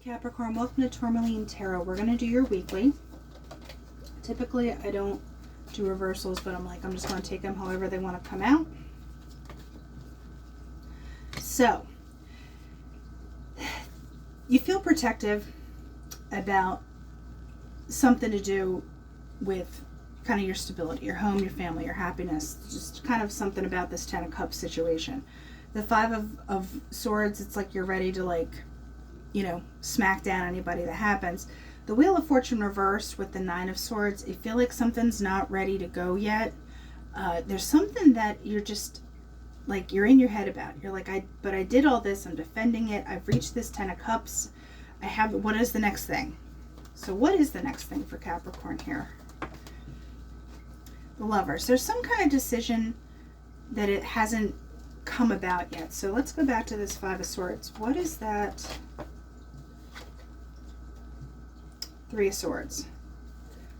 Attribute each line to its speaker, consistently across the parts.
Speaker 1: Capricorn, welcome to Tourmaline Tarot. We're going to do your weekly. Typically, I don't do reversals, but I'm just going to take them however they want to come out. So, you feel protective about something to do with kind of your stability, your home, your family, your happiness, just kind of something about this Ten of Cups situation. The Five of Swords, it's like you're ready to smack down anybody that happens. The Wheel of Fortune reversed with the Nine of Swords, I feel like something's not ready to go yet. There's something that you're just, you're in your head about. You're like, but I did all this, I'm defending it, I've reached this Ten of Cups, what is the next thing? So what is the next thing for Capricorn here? The Lovers. There's some kind of decision that it hasn't come about yet. So let's go back to this Five of Swords. What is that? Three of Swords.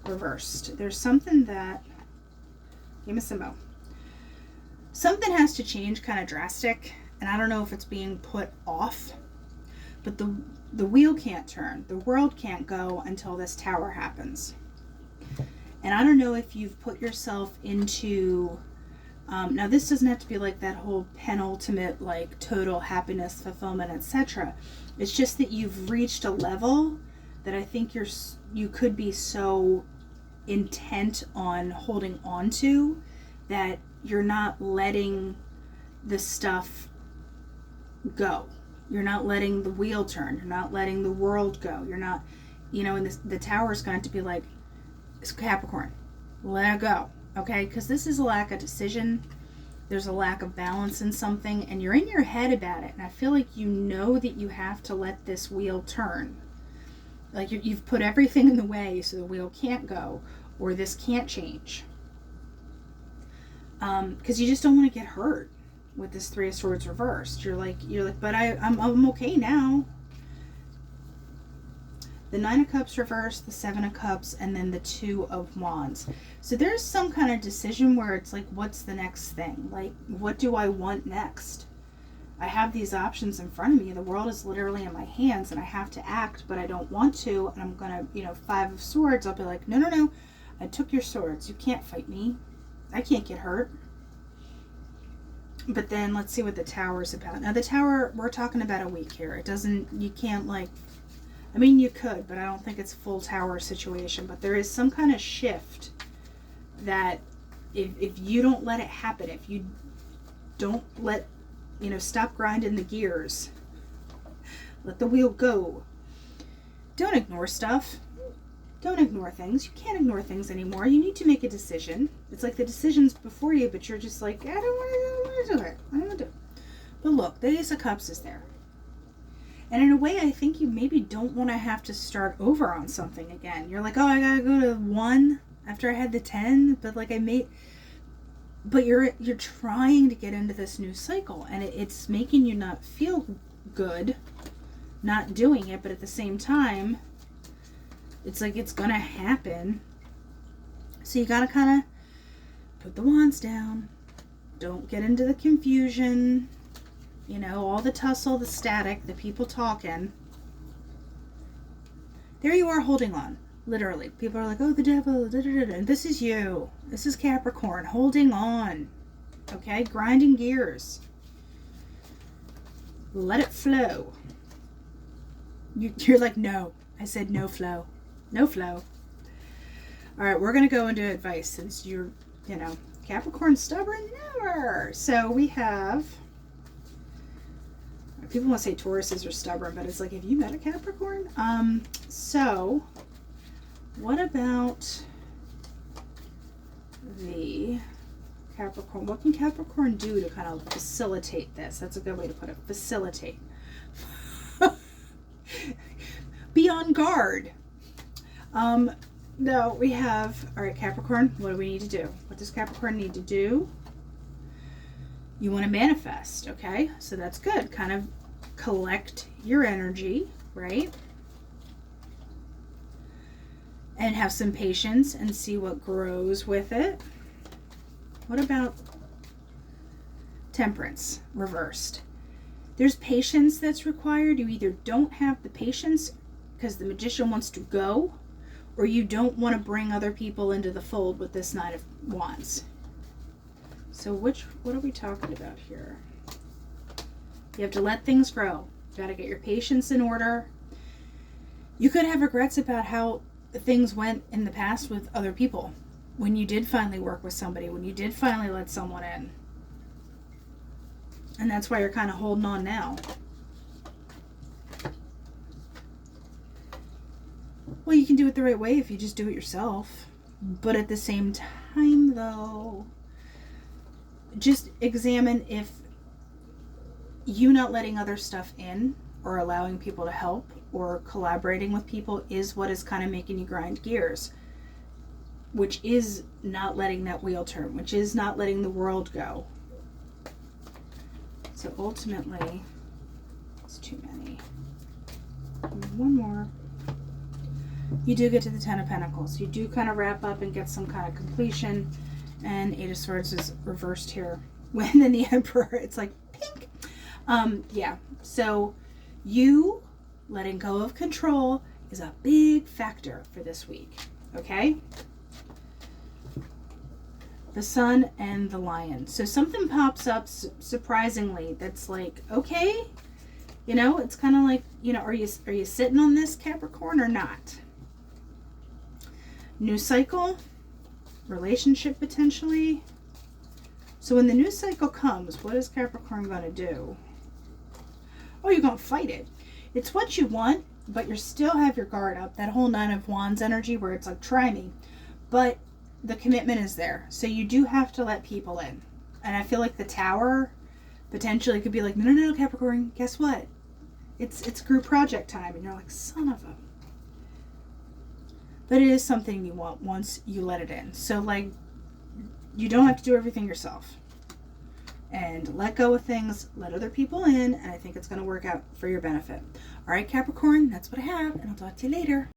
Speaker 1: Reversed. There's something that... Give me some more. Something has to change, kind of drastic. And I don't know if it's being put off. But the wheel can't turn. The world can't go until this Tower happens. And I don't know if you've put yourself into... now this doesn't have to be like that whole penultimate, total happiness, fulfillment, etc. It's just that you've reached a level that I think you could be so intent on holding on to that you're not letting the stuff go. You're not letting the wheel turn. You're not letting the world go. You're not, and the Tower is going to be like, it's Capricorn, let it go, okay? Because this is a lack of decision. There's a lack of balance in something, and you're in your head about it. And I feel like you know that you have to let this wheel turn. Like you've put everything in the way so the wheel can't go, or this can't change. Because you just don't want to get hurt with this Three of Swords reversed. You're like, but I'm okay now. The Nine of Cups reversed, the Seven of Cups, and then the Two of Wands. So there's some kind of decision where it's like, what's the next thing? Like, what do I want next? I have these options in front of me. The world is literally in my hands, and I have to act, but I don't want to. And I'm going to, Five of Swords, I'll be like, no. I took your swords. You can't fight me. I can't get hurt. But then let's see what the Tower is about. Now, the Tower, we're talking about a week here. You can't you could, but I don't think it's full Tower situation. But there is some kind of shift that if you don't let it happen, if you don't stop grinding the gears, let the wheel go. Don't ignore stuff. Don't ignore things. You can't ignore things anymore. You need to make a decision. It's like the decision's before you, but you're just like, I don't want to do it. I don't want to do it. But look, the Ace of Cups is there. And in a way, I think you maybe don't want to have to start over on something again. You're like, oh, I gotta go to 1 after I had the 10, but but you're trying to get into this new cycle, and it's making you not feel good not doing it, but at the same time, it's like it's gonna happen. So you gotta kind of put the wands down. Don't get into the confusion. All the tussle, the static, the people talking. There you are holding on. Literally. People are like, oh, the devil. Da, da, da, da. And this is you. This is Capricorn. Holding on. Okay? Grinding gears. Let it flow. You're like, no. I said no flow. No flow. Alright, we're going to go into advice since you're, Capricorn stubborn? Never. So we have... People want to say Tauruses are stubborn, but it's like, have you met a Capricorn? So, what about the Capricorn? What can Capricorn do to kind of facilitate this? That's a good way to put it. Facilitate. Be on guard. No, we have, all right, Capricorn, what do we need to do? What does Capricorn need to do? You want to manifest, okay? So that's good. Kind of collect your energy, right? And have some patience and see what grows with it. What about Temperance reversed? There's patience that's required. You either don't have the patience because the magician wants to go, or you don't want to bring other people into the fold with this Knight of Wands. So what are we talking about here? You have to let things grow. You got to get your patience in order. You could have regrets about how things went in the past with other people. When you did finally work with somebody, when you did finally let someone in. And that's why you're kind of holding on now. Well, you can do it the right way if you just do it yourself. But at the same time, though, just examine if you not letting other stuff in or allowing people to help or collaborating with people is what is kind of making you grind gears, which is not letting that wheel turn, which is not letting the world go. So ultimately, it's too many. One more. You do get to the Ten of Pentacles. You do kind of wrap up and get some kind of completion. And Eight of Swords is reversed here. When in the Emperor, it's like pink. Yeah. So you letting go of control is a big factor for this week. Okay? The Sun and the Lion. So something pops up surprisingly that's like, okay, you know, it's kind of like, you know, are you sitting on this, Capricorn, or not? New cycle, relationship potentially. So when the new cycle comes, what is Capricorn going to do? Oh, you're going to fight it. It's what you want, but you still have your guard up. That whole Nine of Wands energy where it's like, try me. But the commitment is there. So you do have to let people in. And I feel like the Tower potentially could be like, no, Capricorn, guess what? It's group project time. And you're like, son of a... But it is something you want once you let it in. So, like, you don't have to do everything yourself. And let go of things, let other people in, and I think it's going to work out for your benefit. All right, Capricorn, that's what I have, and I'll talk to you later.